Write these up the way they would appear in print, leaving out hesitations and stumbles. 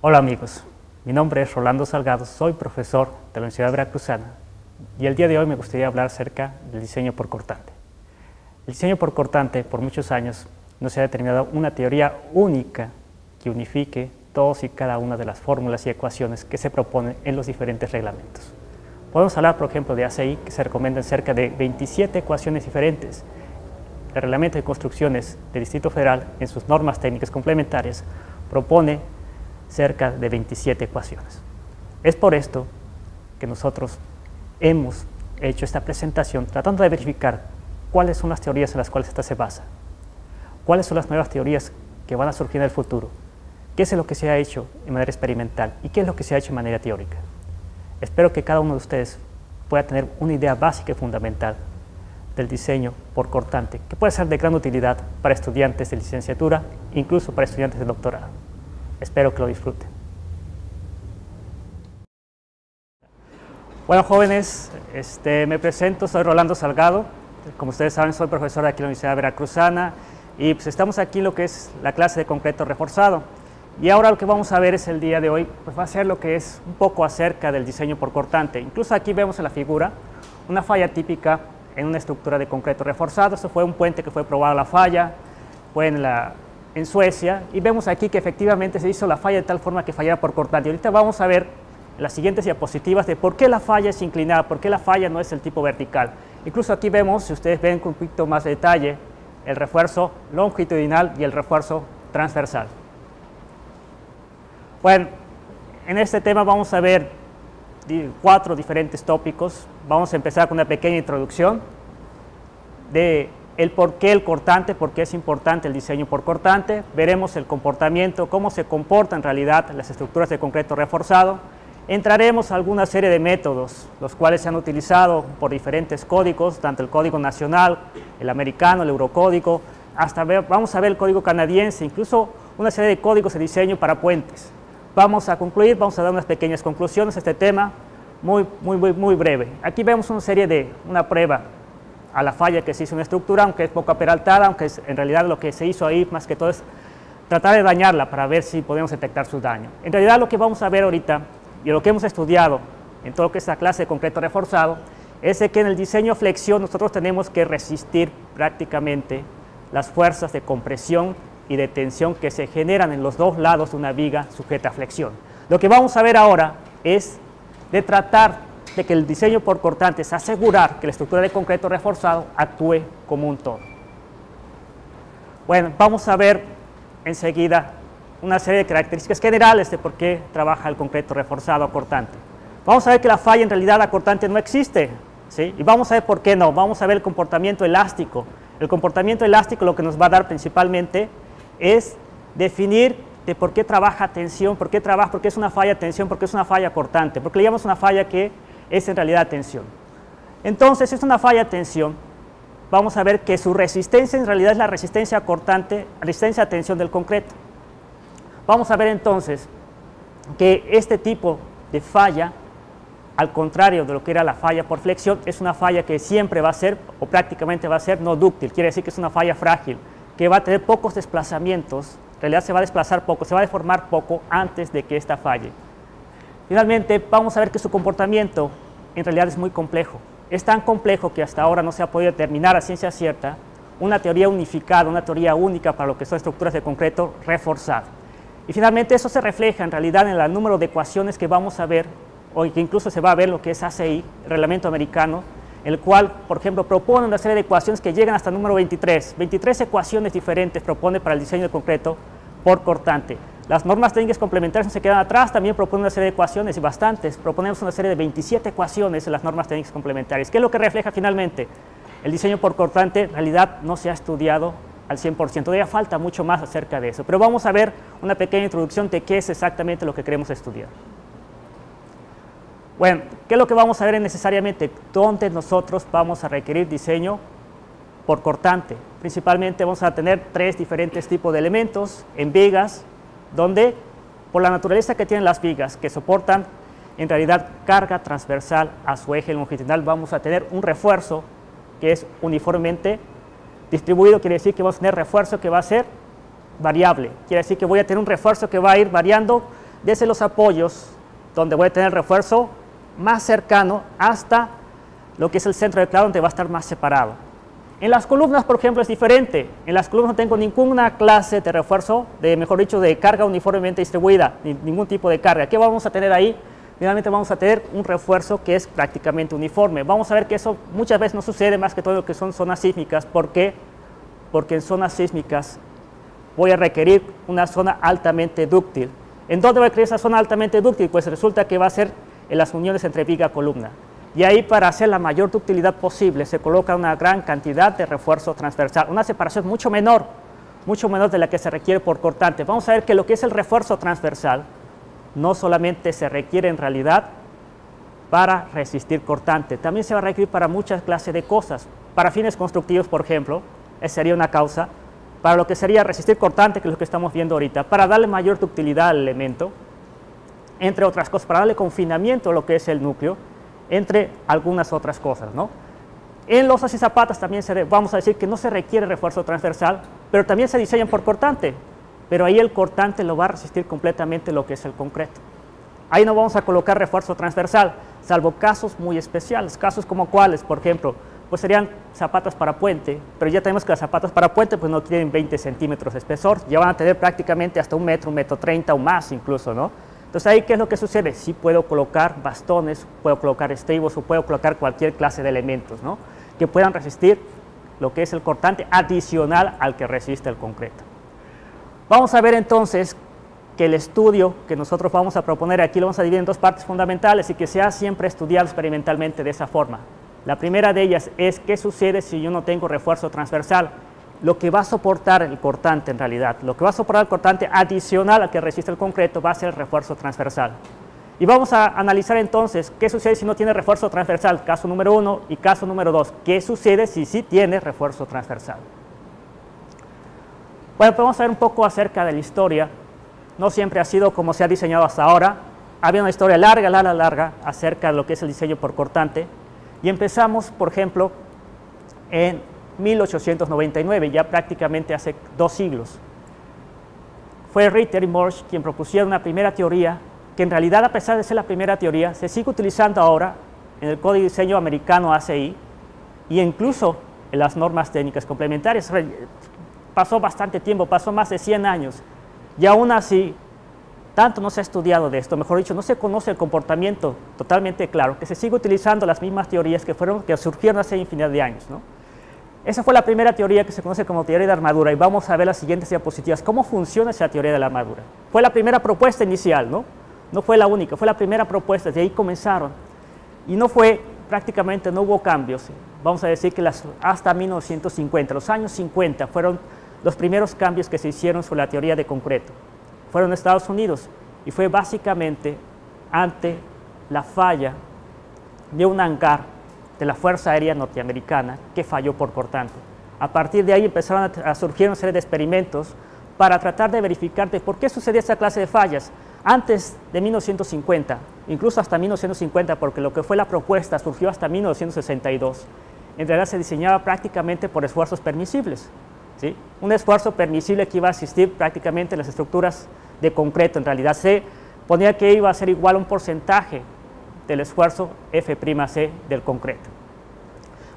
Hola amigos, mi nombre es Rolando Salgado, soy profesor de la Universidad Veracruzana y el día de hoy me gustaría hablar acerca del diseño por cortante. El diseño por cortante por muchos años no se ha determinado una teoría única que unifique todos y cada una de las fórmulas y ecuaciones que se proponen en los diferentes reglamentos. Podemos hablar, por ejemplo, de ACI, que se recomiendan cerca de 27 ecuaciones diferentes. El Reglamento de Construcciones del Distrito Federal, en sus normas técnicas complementarias, propone cerca de 27 ecuaciones. Es por esto que nosotros hemos hecho esta presentación tratando de verificar cuáles son las teorías en las cuales esta se basa, cuáles son las nuevas teorías que van a surgir en el futuro, qué es lo que se ha hecho de manera experimental y qué es lo que se ha hecho de manera teórica. Espero que cada uno de ustedes pueda tener una idea básica y fundamental del diseño por cortante, que puede ser de gran utilidad para estudiantes de licenciatura, incluso para estudiantes de doctorado. Espero que lo disfruten. Bueno, jóvenes, me presento, soy Rolando Salgado. Como ustedes saben, soy profesor aquí en la Universidad Veracruzana y pues estamos aquí en lo que es la clase de concreto reforzado. Y ahora lo que vamos a ver es el día de hoy, pues va a ser lo que es un poco acerca del diseño por cortante. Incluso aquí vemos en la figura una falla típica en una estructura de concreto reforzado. Esto fue un puente que fue probado la falla, fue en Suecia, y vemos aquí que efectivamente se hizo la falla de tal forma que fallara por cortante. Y ahorita vamos a ver en las siguientes diapositivas de por qué la falla es inclinada, por qué la falla no es el tipo vertical. Incluso aquí vemos, si ustedes ven con un poquito más de detalle, el refuerzo longitudinal y el refuerzo transversal. Bueno, en este tema vamos a ver 4 diferentes tópicos. Vamos a empezar con una pequeña introducción de el por qué el cortante, por qué es importante el diseño por cortante. Veremos el comportamiento, cómo se comportan en realidad las estructuras de concreto reforzado. Entraremos a alguna serie de métodos, los cuales se han utilizado por diferentes códigos, tanto el código nacional, el americano, el eurocódigo, vamos a ver el código canadiense, incluso una serie de códigos de diseño para puentes. Vamos a concluir, vamos a dar unas pequeñas conclusiones a este tema, muy breve. Aquí vemos una prueba a la falla que se hizo en una estructura, aunque es poco aperaltada, aunque en realidad lo que se hizo ahí más que todo es tratar de dañarla para ver si podemos detectar su daño. En realidad lo que vamos a ver ahorita y lo que hemos estudiado en todo lo que es la clase de concreto reforzado es de que en el diseño flexión nosotros tenemos que resistir prácticamente las fuerzas de compresión y de tensión que se generan en los dos lados de una viga sujeta a flexión. Lo que vamos a ver ahora es de tratar de que el diseño por cortante es asegurar que la estructura de concreto reforzado actúe como un todo. Bueno, vamos a ver enseguida una serie de características generales de por qué trabaja el concreto reforzado a cortante. Vamos a ver que la falla en realidad a cortante no existe, ¿sí? Y vamos a ver por qué no. Vamos a ver el comportamiento elástico. El comportamiento elástico lo que nos va a dar principalmente es definir de por qué trabaja tensión, por qué es una falla tensión, por qué es una falla cortante, porque le llamamos una falla que es en realidad tensión. Entonces, si es una falla tensión, vamos a ver que su resistencia en realidad es la resistencia cortante, resistencia a tensión del concreto. Vamos a ver entonces que este tipo de falla, al contrario de lo que era la falla por flexión, es una falla que siempre va a ser, o prácticamente va a ser, no dúctil, quiere decir que es una falla frágil, que va a tener pocos desplazamientos, en realidad se va a desplazar poco, se va a deformar poco antes de que esta falle. Finalmente, vamos a ver que su comportamiento en realidad es muy complejo. Es tan complejo que hasta ahora no se ha podido determinar a ciencia cierta una teoría unificada, una teoría única para lo que son estructuras de concreto reforzado. Y finalmente eso se refleja en realidad en el número de ecuaciones que vamos a ver, o que incluso se va a ver lo que es ACI, el reglamento americano, el cual, por ejemplo, propone una serie de ecuaciones que llegan hasta el número 23. 23 ecuaciones diferentes propone para el diseño de concreto por cortante. Las normas técnicas complementarias no se quedan atrás, también proponen una serie de ecuaciones y bastantes. Proponemos una serie de 27 ecuaciones en las normas técnicas complementarias. ¿Qué es lo que refleja finalmente? El diseño por cortante en realidad no se ha estudiado al 100%, todavía falta mucho más acerca de eso. Pero vamos a ver una pequeña introducción de qué es exactamente lo que queremos estudiar. Bueno, ¿qué es lo que vamos a ver necesariamente? ¿Dónde nosotros vamos a requerir diseño por cortante? Principalmente vamos a tener 3 diferentes tipos de elementos en vigas, donde por la naturaleza que tienen las vigas, que soportan en realidad carga transversal a su eje longitudinal, vamos a tener un refuerzo que es uniformemente distribuido, quiere decir que vamos a tener refuerzo que va a ser variable, quiere decir que voy a tener un refuerzo que va a ir variando desde los apoyos, donde voy a tener refuerzo más cercano, hasta lo que es el centro de clavo, donde va a estar más separado. En las columnas, por ejemplo, es diferente. En las columnas no tengo ninguna clase de refuerzo, mejor dicho, de carga uniformemente distribuida, ningún tipo de carga. ¿Qué vamos a tener ahí? Finalmente vamos a tener un refuerzo que es prácticamente uniforme. Vamos a ver que eso muchas veces no sucede, más que todo lo que son zonas sísmicas. ¿Por qué? Porque en zonas sísmicas voy a requerir una zona altamente dúctil. ¿En dónde voy a requerir esa zona altamente dúctil? Pues resulta que va a ser en las uniones entre viga y columna. Y ahí, para hacer la mayor ductilidad posible, se coloca una gran cantidad de refuerzo transversal, una separación mucho menor de la que se requiere por cortante. Vamos a ver que lo que es el refuerzo transversal no solamente se requiere en realidad para resistir cortante, también se va a requerir para muchas clases de cosas. Para fines constructivos, por ejemplo, esa sería una causa. Para lo que sería resistir cortante, que es lo que estamos viendo ahorita, para darle mayor ductilidad al elemento, entre otras cosas, para darle confinamiento a lo que es el núcleo, entre algunas otras cosas, ¿no? En losas y zapatas también vamos a decir que no se requiere refuerzo transversal, pero también se diseñan por cortante, pero ahí el cortante lo va a resistir completamente lo que es el concreto. Ahí no vamos a colocar refuerzo transversal, salvo casos muy especiales, casos como cuáles, por ejemplo, pues serían zapatas para puente, pero ya tenemos que las zapatas para puente pues no tienen 20 centímetros de espesor, ya van a tener prácticamente hasta 1 metro, 1,30 m o más incluso, ¿no? Entonces ahí, ¿qué es lo que sucede? Sí puedo colocar bastones, puedo colocar estribos o puedo colocar cualquier clase de elementos, ¿no?, que puedan resistir lo que es el cortante adicional al que resiste el concreto. Vamos a ver entonces que el estudio que nosotros vamos a proponer aquí lo vamos a dividir en dos partes fundamentales y que se ha siempre estudiado experimentalmente de esa forma. La primera de ellas es qué sucede si yo no tengo refuerzo transversal. Lo que va a soportar el cortante en realidad, lo que va a soportar el cortante adicional al que resiste el concreto va a ser el refuerzo transversal. Y vamos a analizar entonces qué sucede si no tiene refuerzo transversal, caso número 1 y caso número 2. ¿Qué sucede si sí tiene refuerzo transversal? Bueno, pues vamos a ver un poco acerca de la historia. No siempre ha sido como se ha diseñado hasta ahora. Había una historia larga acerca de lo que es el diseño por cortante. Y empezamos, por ejemplo, en 1899, ya prácticamente hace 2 siglos. Fue Ritter y Morse quien propusieron una primera teoría que en realidad, a pesar de ser la primera teoría, se sigue utilizando ahora en el Código de Diseño Americano ACI y incluso en las normas técnicas complementarias. Pasó bastante tiempo, pasó más de 100 años y aún así tanto no se ha estudiado de esto, mejor dicho, no se conoce el comportamiento totalmente claro, que se sigue utilizando las mismas teorías que surgieron hace infinidad de años, ¿no? Esa fue la primera teoría que se conoce como teoría de armadura y vamos a ver las siguientes diapositivas, cómo funciona esa teoría de la armadura. Fue la primera propuesta inicial, ¿no? No fue la única, fue la primera propuesta, de ahí comenzaron. Y prácticamente no hubo cambios. Vamos a decir que hasta 1950, los años 50 fueron los primeros cambios que se hicieron sobre la teoría de concreto. Fueron en Estados Unidos y fue básicamente ante la falla de un hangar de la Fuerza Aérea Norteamericana que falló por cortante. A partir de ahí empezaron a surgir una serie de experimentos para tratar de verificar de por qué sucedía esta clase de fallas. Antes de 1950, incluso hasta 1950, porque lo que fue la propuesta surgió hasta 1962, en realidad se diseñaba prácticamente por esfuerzos permisibles, ¿sí? Un esfuerzo permisible que iba a existir prácticamente en las estructuras de concreto. En realidad se ponía que iba a ser igual a un porcentaje del esfuerzo F'C del concreto.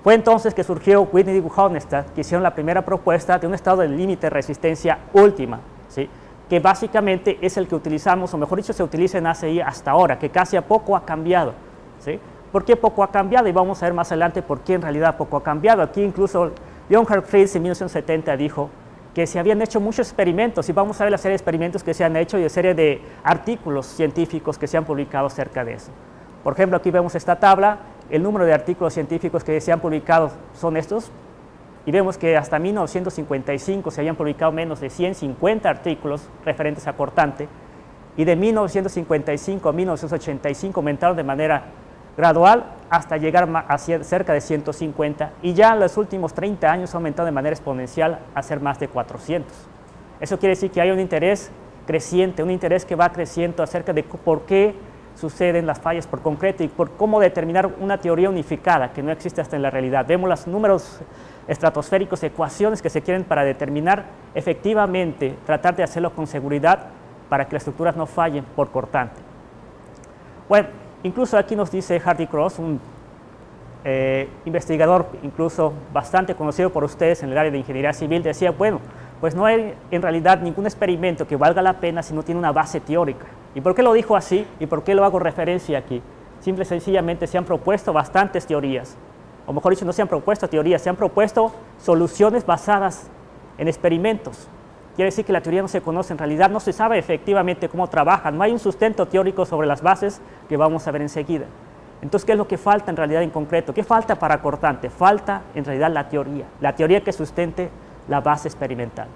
Fue entonces que surgió Whitney y Hohenstadt, que hicieron la primera propuesta de un estado de límite de resistencia última, ¿sí?, que básicamente es el que utilizamos, o mejor dicho, se utiliza en ACI hasta ahora, que casi a poco ha cambiado, ¿sí? ¿Por qué poco ha cambiado? Y vamos a ver más adelante por qué en realidad poco ha cambiado. Aquí incluso Leonhard Fritz en 1970 dijo que se habían hecho muchos experimentos, y vamos a ver la serie de experimentos que se han hecho y la serie de artículos científicos que se han publicado acerca de eso. Por ejemplo, aquí vemos esta tabla, el número de artículos científicos que se han publicado son estos, y vemos que hasta 1955 se habían publicado menos de 150 artículos referentes a cortante, y de 1955 a 1985 aumentaron de manera gradual hasta llegar a cerca de 150, y ya en los últimos 30 años ha aumentado de manera exponencial a ser más de 400. Eso quiere decir que hay un interés creciente, un interés que va creciendo acerca de por qué suceden las fallas por concreto y por cómo determinar una teoría unificada que no existe hasta en la realidad. Vemos los números estratosféricos, ecuaciones que se quieren para determinar efectivamente, tratar de hacerlo con seguridad, para que las estructuras no fallen por cortante. Bueno, incluso aquí nos dice Hardy Cross, un investigador incluso bastante conocido por ustedes en el área de ingeniería civil, decía, bueno, pues no hay en realidad ningún experimento que valga la pena si no tiene una base teórica. ¿Y por qué lo dijo así? ¿Y por qué lo hago referencia aquí? Simple y sencillamente se han propuesto bastantes teorías, o mejor dicho, no se han propuesto teorías, se han propuesto soluciones basadas en experimentos. Quiere decir que la teoría no se conoce, en realidad no se sabe efectivamente cómo trabaja, no hay un sustento teórico sobre las bases que vamos a ver enseguida. Entonces, ¿qué es lo que falta en realidad en concreto? ¿Qué falta para cortante? Falta en realidad la teoría que sustente la base experimental.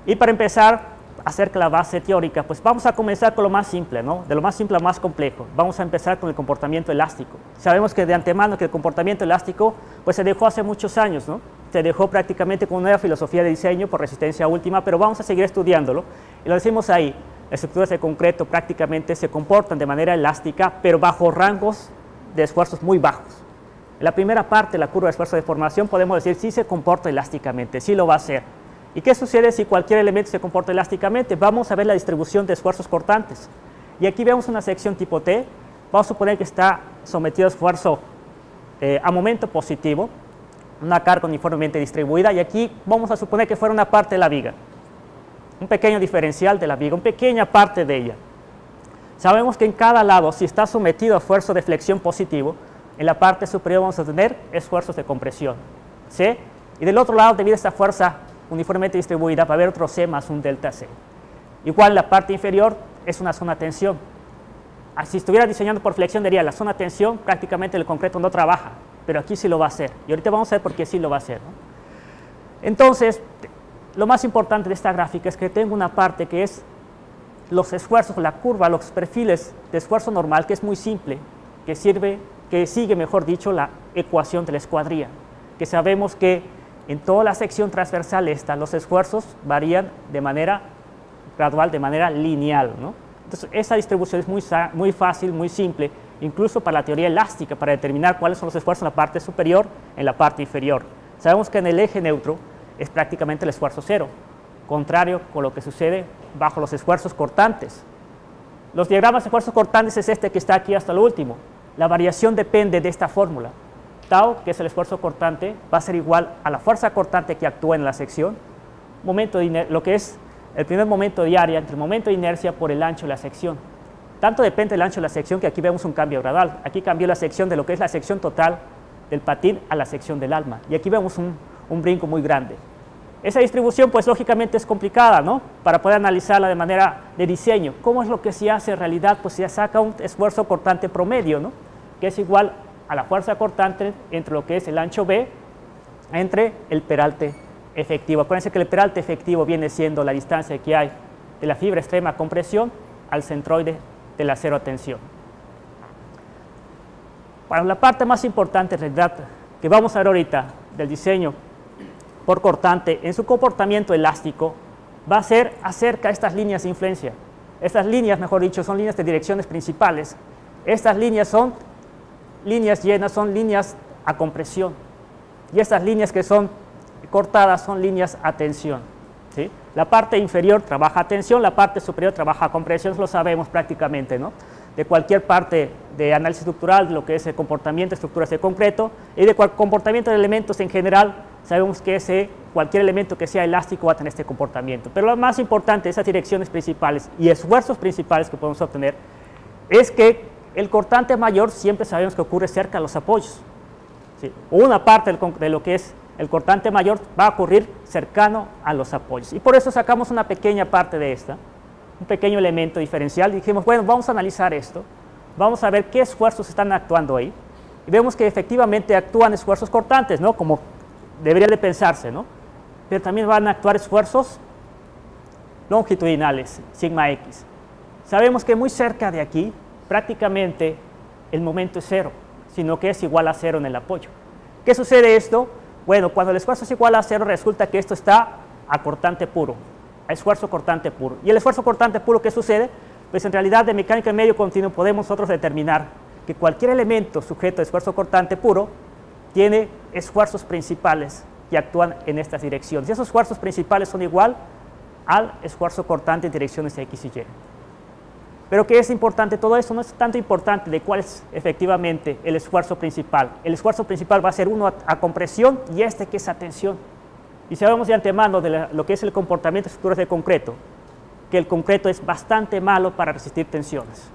Y para empezar acerca de la base teórica, pues vamos a comenzar con lo más simple, ¿no? De lo más simple a más complejo. Vamos a empezar con el comportamiento elástico. Sabemos que de antemano que el comportamiento elástico pues se dejó hace muchos años, ¿no? Se dejó prácticamente con una nueva filosofía de diseño por resistencia última, pero vamos a seguir estudiándolo. Y lo decimos ahí, las estructuras de concreto prácticamente se comportan de manera elástica, pero bajo rangos de esfuerzos muy bajos. En la primera parte, la curva de esfuerzo de formación, podemos decir sí se comporta elásticamente, sí lo va a hacer. ¿Y qué sucede si cualquier elemento se comporta elásticamente? Vamos a ver la distribución de esfuerzos cortantes. Y aquí vemos una sección tipo T, vamos a suponer que está sometido a esfuerzo a momento positivo, una carga uniformemente distribuida, y aquí vamos a suponer que fuera una parte de la viga, un pequeño diferencial de la viga, una pequeña parte de ella. Sabemos que en cada lado, si está sometido a esfuerzo de flexión positivo, en la parte superior vamos a tener esfuerzos de compresión, ¿sí? Y del otro lado, debido a esta fuerza uniformemente distribuida, va a haber otro C más un delta C. Igual la parte inferior es una zona de tensión. Si estuviera diseñando por flexión, diría la zona de tensión, prácticamente el concreto no trabaja, pero aquí sí lo va a hacer. Y ahorita vamos a ver por qué sí lo va a hacer, ¿no? Entonces, lo más importante de esta gráfica es que tengo una parte que es los esfuerzos, la curva, los perfiles de esfuerzo normal, que es muy simple, que sigue, mejor dicho, la ecuación de la escuadría, que sabemos que en toda la sección transversal los esfuerzos varían de manera gradual, de manera lineal, ¿no? Entonces, esa distribución es muy fácil, muy simple, incluso para la teoría elástica, para determinar cuáles son los esfuerzos en la parte superior, en la parte inferior. Sabemos que en el eje neutro es prácticamente el esfuerzo cero, contrario con lo que sucede bajo los esfuerzos cortantes. Los diagramas de esfuerzos cortantes es este que está aquí hasta lo último. La variación depende de esta fórmula. Tau, que es el esfuerzo cortante, va a ser igual a la fuerza cortante que actúa en la sección, lo que es el primer momento de área entre el momento de inercia por el ancho de la sección. Tanto depende del ancho de la sección que aquí vemos un cambio gradual. Aquí cambió la sección de lo que es la sección total del patín a la sección del alma. Y aquí vemos un brinco muy grande. Esa distribución, pues lógicamente es complicada, ¿no? Para poder analizarla de manera de diseño. ¿Cómo es lo que se hace en realidad? Pues se saca un esfuerzo cortante promedio, ¿no? Que es igual a la fuerza cortante entre lo que es el ancho B entre el peralte efectivo. Acuérdense que el peralte efectivo viene siendo la distancia que hay de la fibra extrema compresión al centroide de la cero tensión. Para la parte más importante en realidad que vamos a ver ahorita del diseño por cortante en su comportamiento elástico va a ser acerca de estas líneas de influencia. Estas líneas, mejor dicho, son líneas de direcciones principales. Estas líneas son líneas llenas, son líneas a compresión. Y estas líneas que son cortadas son líneas a tensión, ¿sí? La parte inferior trabaja a tensión, la parte superior trabaja a compresión, eso lo sabemos prácticamente, ¿no? De cualquier parte de análisis estructural, de lo que es el comportamiento de estructuras de concreto y de comportamiento de elementos en general, sabemos que cualquier elemento que sea elástico va a tener este comportamiento. Pero lo más importante de esas direcciones principales y esfuerzos principales que podemos obtener es que el cortante mayor siempre sabemos que ocurre cerca de los apoyos, ¿sí? Una parte de lo que es el cortante mayor va a ocurrir cercano a los apoyos. Y por eso sacamos una pequeña parte de esta, un pequeño elemento diferencial, y dijimos, bueno, vamos a analizar esto, vamos a ver qué esfuerzos están actuando ahí, y vemos que efectivamente actúan esfuerzos cortantes, ¿no? Como debería de pensarse, ¿no? Pero también van a actuar esfuerzos longitudinales, sigma x. Sabemos que muy cerca de aquí, prácticamente el momento es cero, sino que es igual a cero en el apoyo. ¿Qué sucede esto? Bueno, cuando el esfuerzo es igual a cero, resulta que esto está a cortante puro, a esfuerzo cortante puro. ¿Y el esfuerzo cortante puro qué sucede? Pues en realidad de mecánica de medio continuo podemos nosotros determinar que cualquier elemento sujeto a esfuerzo cortante puro tiene esfuerzos principales que actúan en estas direcciones. Y esos esfuerzos principales son igual al esfuerzo cortante en direcciones X y Y. Pero ¿qué es importante? Todo eso no es tanto importante de cuál es efectivamente el esfuerzo principal. El esfuerzo principal va a ser uno a compresión y este que es a tensión. Y sabemos de antemano de lo que es el comportamiento de estructuras de concreto, que el concreto es bastante malo para resistir tensiones.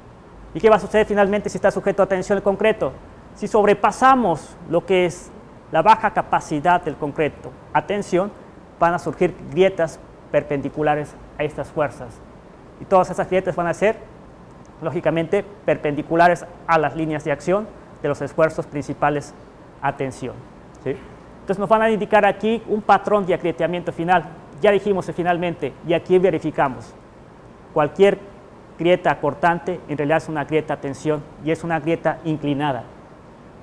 ¿Y qué va a suceder finalmente si está sujeto a tensión el concreto? Si sobrepasamos lo que es la baja capacidad del concreto a tensión, van a surgir grietas perpendiculares a estas fuerzas. Y todas esas grietas van a ser, lógicamente, perpendiculares a las líneas de acción de los esfuerzos principales a tensión, ¿sí? Entonces nos van a indicar aquí un patrón de agrieteamiento final. Ya dijimos finalmente, y aquí verificamos, cualquier grieta cortante en realidad es una grieta a tensión y es una grieta inclinada.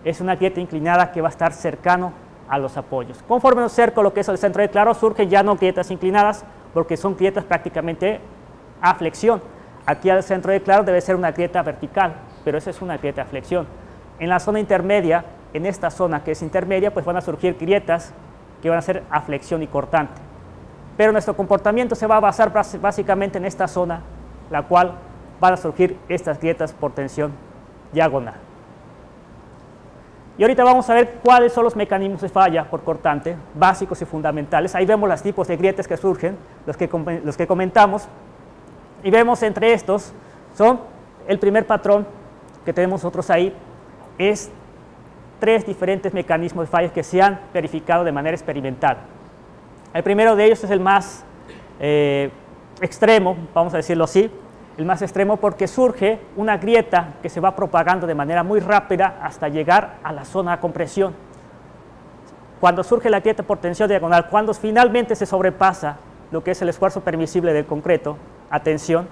Es una grieta inclinada que va a estar cercano a los apoyos. Conforme nos acerco a lo que es el centro de claro, surgen ya no grietas inclinadas, porque son grietas prácticamente a flexión. Aquí al centro de claro debe ser una grieta vertical, pero esa es una grieta a flexión. En la zona intermedia, en esta zona que es intermedia, pues van a surgir grietas que van a ser a flexión y cortante. Pero nuestro comportamiento se va a basar básicamente en esta zona, la cual van a surgir estas grietas por tensión diagonal. Y ahorita vamos a ver cuáles son los mecanismos de falla por cortante, básicos y fundamentales. Ahí vemos los tipos de grietas que surgen, los que comentamos. Y vemos entre estos, son el primer patrón que tenemos nosotros ahí, es 3 diferentes mecanismos de fallas que se han verificado de manera experimental. El primero de ellos es el más extremo, vamos a decirlo así, el más extremo porque surge una grieta que se va propagando de manera muy rápida hasta llegar a la zona de compresión. Cuando surge la grieta por tensión diagonal, cuando finalmente se sobrepasa lo que es el esfuerzo permisible del concreto a tensión,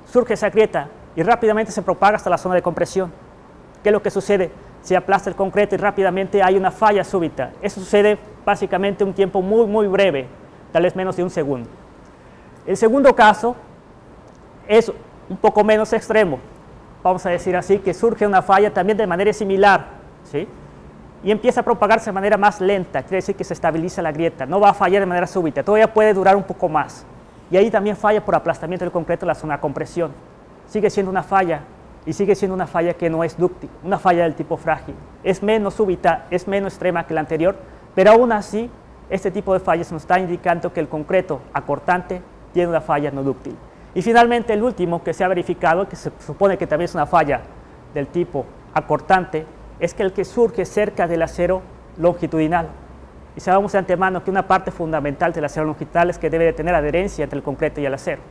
surge esa grieta y rápidamente se propaga hasta la zona de compresión. ¿Qué es lo que sucede? Se aplasta el concreto y rápidamente hay una falla súbita. Eso sucede básicamente en un tiempo muy, muy breve, tal vez menos de un segundo. El segundo caso es un poco menos extremo, vamos a decir así, que surge una falla también de manera similar, ¿sí? Y empieza a propagarse de manera más lenta, quiere decir que se estabiliza la grieta, no va a fallar de manera súbita, todavía puede durar un poco más. Y ahí también falla por aplastamiento del concreto en la zona de compresión. Sigue siendo una falla, y sigue siendo una falla que no es dúctil, una falla del tipo frágil. Es menos súbita, es menos extrema que la anterior, pero aún así, este tipo de fallas nos está indicando que el concreto acortante tiene una falla no dúctil. Y finalmente el último que se ha verificado, que se supone que también es una falla del tipo acortante, es que el que surge cerca del acero longitudinal. Y sabemos de antemano que una parte fundamental del acero longitudinal es que debe de tener adherencia entre el concreto y el acero.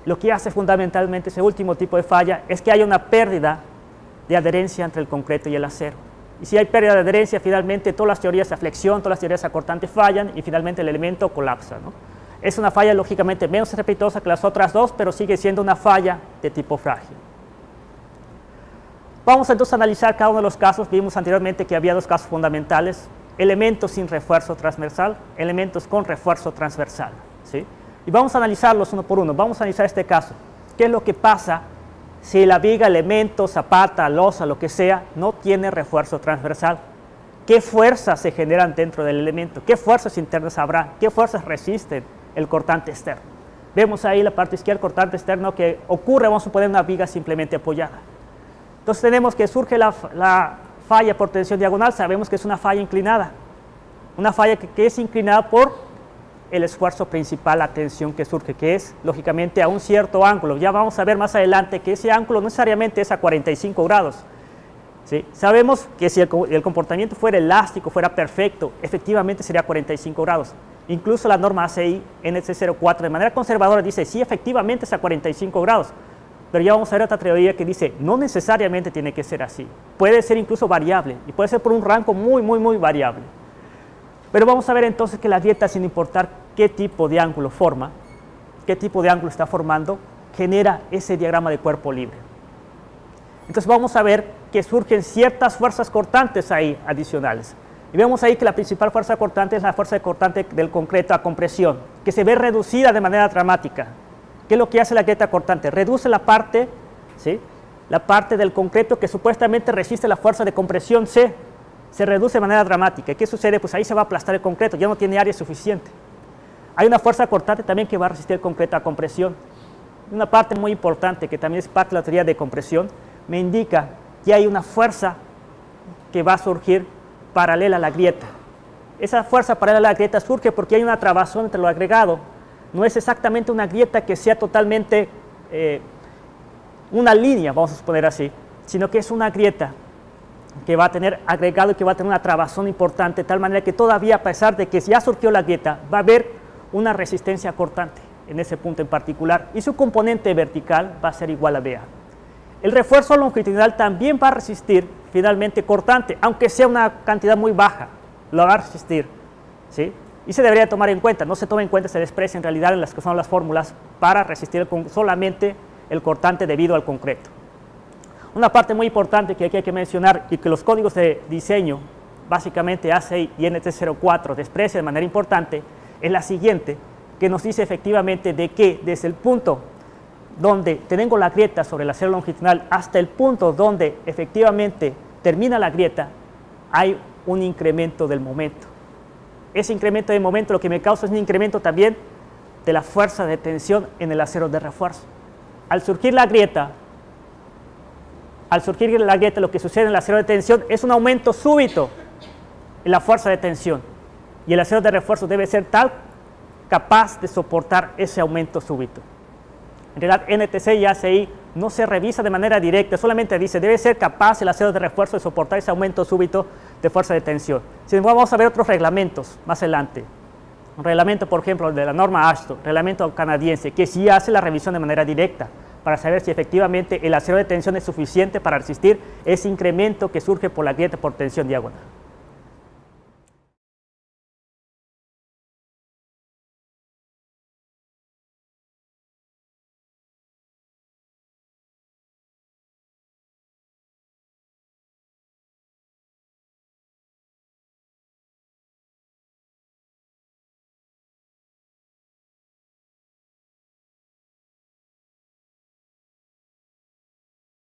Lo que hace fundamentalmente ese último tipo de falla es que hay una pérdida de adherencia entre el concreto y el acero. Y si hay pérdida de adherencia, finalmente todas las teorías de flexión, todas las teorías acortantes fallan y finalmente el elemento colapsa, ¿no? Es una falla lógicamente menos estrepitosa que las otras dos, pero sigue siendo una falla de tipo frágil. Vamos entonces a analizar cada uno de los casos. Vimos anteriormente que había 2 casos fundamentales: elementos sin refuerzo transversal, elementos con refuerzo transversal, ¿sí? Y vamos a analizarlos uno por uno. Vamos a analizar este caso. ¿Qué es lo que pasa si la viga, elemento, zapata, losa, lo que sea, no tiene refuerzo transversal? ¿Qué fuerzas se generan dentro del elemento? ¿Qué fuerzas internas habrá? ¿Qué fuerzas resisten el cortante externo? Vemos ahí la parte izquierda, cortante externo que ocurre, vamos a poner una viga simplemente apoyada. Entonces tenemos que surge la falla por tensión diagonal, sabemos que es una falla inclinada. Una falla que es inclinada por el esfuerzo principal, la tensión que surge, que es lógicamente a un cierto ángulo. Ya vamos a ver más adelante que ese ángulo no necesariamente es a 45 grados. ¿Sí? Sabemos que si el comportamiento fuera elástico, fuera perfecto, efectivamente sería 45 grados. Incluso la norma ACI NC04 de manera conservadora dice, sí, efectivamente es a 45 grados. Pero ya vamos a ver otra teoría que dice, no necesariamente tiene que ser así. Puede ser incluso variable, y puede ser por un rango muy, muy, muy variable. Pero vamos a ver entonces que la grieta, sin importar qué tipo de ángulo forma, qué tipo de ángulo está formando, genera ese diagrama de cuerpo libre. Entonces vamos a ver que surgen ciertas fuerzas cortantes ahí adicionales. Y vemos ahí que la principal fuerza cortante es la fuerza cortante del concreto a compresión, que se ve reducida de manera dramática. ¿Qué es lo que hace la grieta cortante? Reduce la parte, ¿sí?, la parte del concreto que supuestamente resiste la fuerza de compresión C. Se reduce de manera dramática. ¿Qué sucede? Pues ahí se va a aplastar el concreto, ya no tiene área suficiente. hay una fuerza cortante también que va a resistir el concreto a compresión. Una parte muy importante que también es parte de la teoría de compresión me indica que hay una fuerza que va a surgir paralela a la grieta. Esa fuerza paralela a la grieta surge porque hay una trabazón entre lo agregado. No es exactamente una grieta que sea totalmente una línea, vamos a suponer así, sino que es una grieta que va a tener agregado y que va a tener una trabazón importante, de tal manera que todavía, a pesar de que ya surgió la grieta, va a haber una resistencia cortante en ese punto en particular, y su componente vertical va a ser igual a BA. El refuerzo longitudinal también va a resistir finalmente cortante, aunque sea una cantidad muy baja, lo va a resistir, ¿sí? Y se debería tomar en cuenta, no se toma en cuenta, se desprecia en realidad en las que son las fórmulas para resistir solamente el cortante debido al concreto. Una parte muy importante que aquí hay que mencionar y que los códigos de diseño, básicamente ACI y NT04, desprecian de manera importante, es la siguiente, que nos dice efectivamente de que desde el punto donde tengo la grieta sobre el acero longitudinal hasta el punto donde efectivamente termina la grieta, hay un incremento del momento. Ese incremento de momento lo que me causa es un incremento también de la fuerza de tensión en el acero de refuerzo. Al surgir la grieta, lo que sucede en el acero de tensión es un aumento súbito en la fuerza de tensión, y el acero de refuerzo debe ser capaz de soportar ese aumento súbito. En realidad, NTC y ACI no se revisa de manera directa, solamente dice debe ser capaz el acero de refuerzo de soportar ese aumento súbito de fuerza de tensión. Sin embargo, vamos a ver otros reglamentos más adelante. Un reglamento, por ejemplo, de la norma AASHTO, reglamento canadiense, que sí hace la revisión de manera directa para saber si efectivamente el acero de tensión es suficiente para resistir ese incremento que surge por la grieta por tensión diagonal.